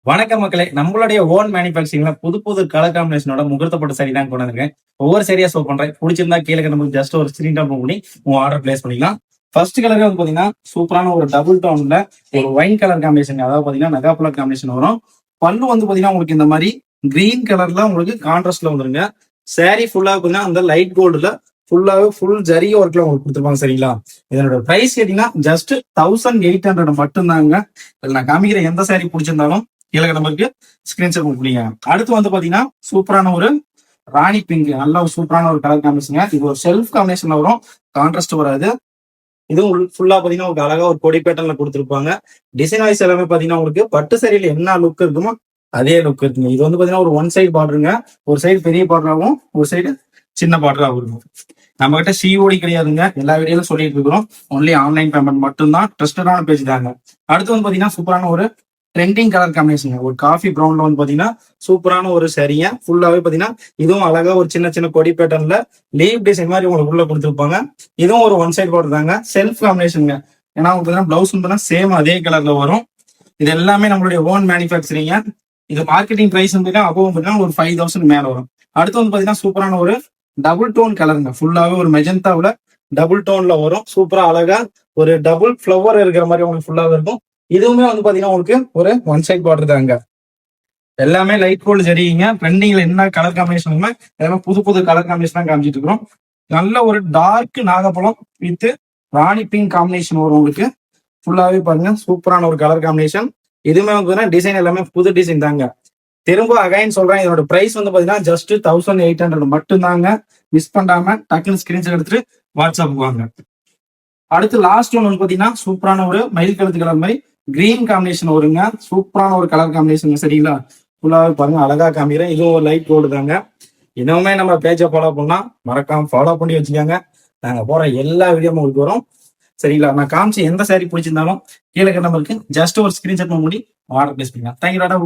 வணக்கம் மக்களே, நம்மளுடைய ஓன் மேனுஃபேக்சரிங்ல புது புது கலர் காம்பினேஷனோட முகூர்த்தப்பட்ட சாரி தான் கொண்டு வந்திருக்கேன். ஒவ்வொரு சரியா ஷோ பண்றேன். பிடிச்சிருந்தா கீழே நமக்கு ஜஸ்ட் ஒரு ஸ்கிரீன் டாப் பண்ணி உங்க ஆர்டர் பிளேஸ் பண்ணிக்கலாம். ஃபர்ஸ்ட் கலரே வந்து பாத்தீங்கன்னா சூப்பரான ஒரு டபுள் டோன்ல ஒரு ஒயின் கலர் காம்பினேஷன், அதாவது பாத்தீங்கன்னா நகாப்புலா காம்பினேஷன் வரும். பல்லு வந்து பாத்தீங்கன்னா உங்களுக்கு இந்த மாதிரி கிரீன் கலர்ல உங்களுக்கு கான்ட்ராஸ்ட்ல வந்துருங்க. சாரி ஃபுல்லா பாத்தீங்கன்னா அந்த லைட் கோல்டுல ஃபுல்லாவே ஃபுல் ஜரி ஒர்க்ல உங்களுக்கு கொடுத்துருப்பாங்க. சரிங்களா? இதனோட பிரைஸ் கேட்டீங்கன்னா ஜஸ்ட் 1800 மட்டும் தாங்க. நான் காமிக்கிற எந்த சாரி பிடிச்சிருந்தாலும் கீழே நம்பருக்கு ஸ்கிரீன்ஷாட் கொடுப்பீங்க. அடுத்து வந்து பாத்தீங்கன்னா சூப்பரான ஒரு ராணி பிங்க், நல்ல ஒரு சூப்பரான ஒரு கலர் காம்பினேஷன். இது ஒரு செல்ஃப் காம்பினேஷன்ல வரும், கான்ட்ராஸ்ட் வராது. இதுவும் ஃபுல்லா பாத்தீங்கன்னா உங்களுக்கு அழகா ஒரு கொடி பேட்டர்ல கொடுத்துருப்பாங்க. டிசைன் வைஸ் எல்லாமே பாத்தீங்கன்னா உங்களுக்கு பட்டு சரியில என்ன லுக் இருக்குமோ அதே லுக் இருக்குங்க. இது வந்து பாத்தீங்கன்னா ஒரு ஒன் சைடு பார்டருங்க. ஒரு சைடு பெரிய பார்டராகவும் ஒரு சைடு சின்ன பார்டராகவும் இருக்கும். நம்ம கிட்ட சிஓடி கிடையாதுங்க. எல்லா வீடியோலும் சொல்லிட்டு இருக்கிறோம். ஒன்லி ஆன்லைன் பேமெண்ட் மட்டும்தான். ட்ரஸ்டடான பேஜ் தாங்க. அடுத்து வந்து பாத்தீங்கன்னா சூப்பரான ஒரு ட்ரெண்டிங் கலர் காம்பினேஷன், ஒரு காஃபி ப்ரௌன்ல வந்து பாத்தீங்கன்னா சூப்பரான ஒரு சரியா ஃபுல்லாவே பாத்தீங்கன்னா இதுவும் அழகா ஒரு சின்ன சின்ன கொடி பேட்டர்ன்ல லீவ் டிசைன் மாதிரி உங்களுக்கு உள்ள கொடுத்துருப்பாங்க. இதுவும் ஒரு ஒன் சைட் பார்டர் தாங்க, செல்ஃப் காம்பினேஷனுங்க. ஏன்னா உங்களுக்கு பிளவுஸ் வந்து சேம் அதே கலர்ல வரும். இது எல்லாமே நம்மளுடைய ஓன் மேனுஃபேக்சரிங்க. இது மார்க்கெட்டிங் பிரைஸ் வந்து அப்போ ஒரு 5000 மேல வரும். அடுத்து வந்து பாத்தீங்கன்னா சூப்பரான ஒரு டபுள் டோன் கலருங்க, ஃபுல்லாவே ஒரு மெஜந்தாவுல டபுள் டோன்ல வரும். சூப்பரா அழகா ஒரு டபுள் ஃபிளவர் இருக்கிற மாதிரி உங்களுக்கு ஃபுல்லாவே இருக்கும். இதுவுமே வந்து பாத்தீங்கன்னா உங்களுக்கு ஒரு ஒன் சைட் பார்டர் தாங்க. எல்லாமே லைட் கோல்டு ஜரிங்க. ட்ரெண்டிங்ல என்ன கலர் காம்பினேஷன் எல்லாமே புது புது கலர் காம்பினேஷன் தான் காமிச்சிட்டு இருக்கிறோம். நல்ல ஒரு டார்க் நாகப்பழம் வித் ராணி பிங்க் காம்பினேஷன் வரும் உங்களுக்கு. ஃபுல்லாவே பாருங்க சூப்பரான ஒரு கலர் காம்பினேஷன். இதுவுமே வந்து டிசைன் எல்லாமே புது டிசைன் தாங்க. திரும்ப அகைன் சொல்றேன், இதோட பிரைஸ் வந்து பாத்தீங்கன்னா ஜஸ்ட் 1800 மட்டும் தாங்க. மிஸ் பண்ணாம டக்குன்னு ஸ்கிரீன்ஷாட் எடுத்துட்டு வாட்ஸ்அப் வாங்க. அடுத்து லாஸ்ட் ஒன் வந்து பாத்தீங்கன்னா சூப்பரான ஒரு மயில் கழுத்து கலர் மாதிரி கிரீன் காம்பினேஷன் வருங்க. சூப்பரான ஒரு கலர் காம்பினேஷன். சரிங்களா? ஃபுல்லாவே பாருங்க அழகா காமிக்கிறேன். இதுவும் ஒரு லைட் கோல்டு தாங்க. இன்னுமே நம்ம பேஜை ஃபாலோ பண்ணா மறக்காம ஃபாலோ பண்ணி வச்சுக்கோங்க. நாங்க போற எல்லா வீடியோவும் உங்களுக்கு வரும். சரிங்களா? நான் காமிச்சு எந்த சாரி பிடிச்சிருந்தாலும் கீழே நம்பருக்கு ஜஸ்ட் ஒரு ஸ்கிரீன்ஷாட் பண்ணி ஆர்டர் பிளேஸ் பண்ணுங்க. தேங்க்யூ டாடா.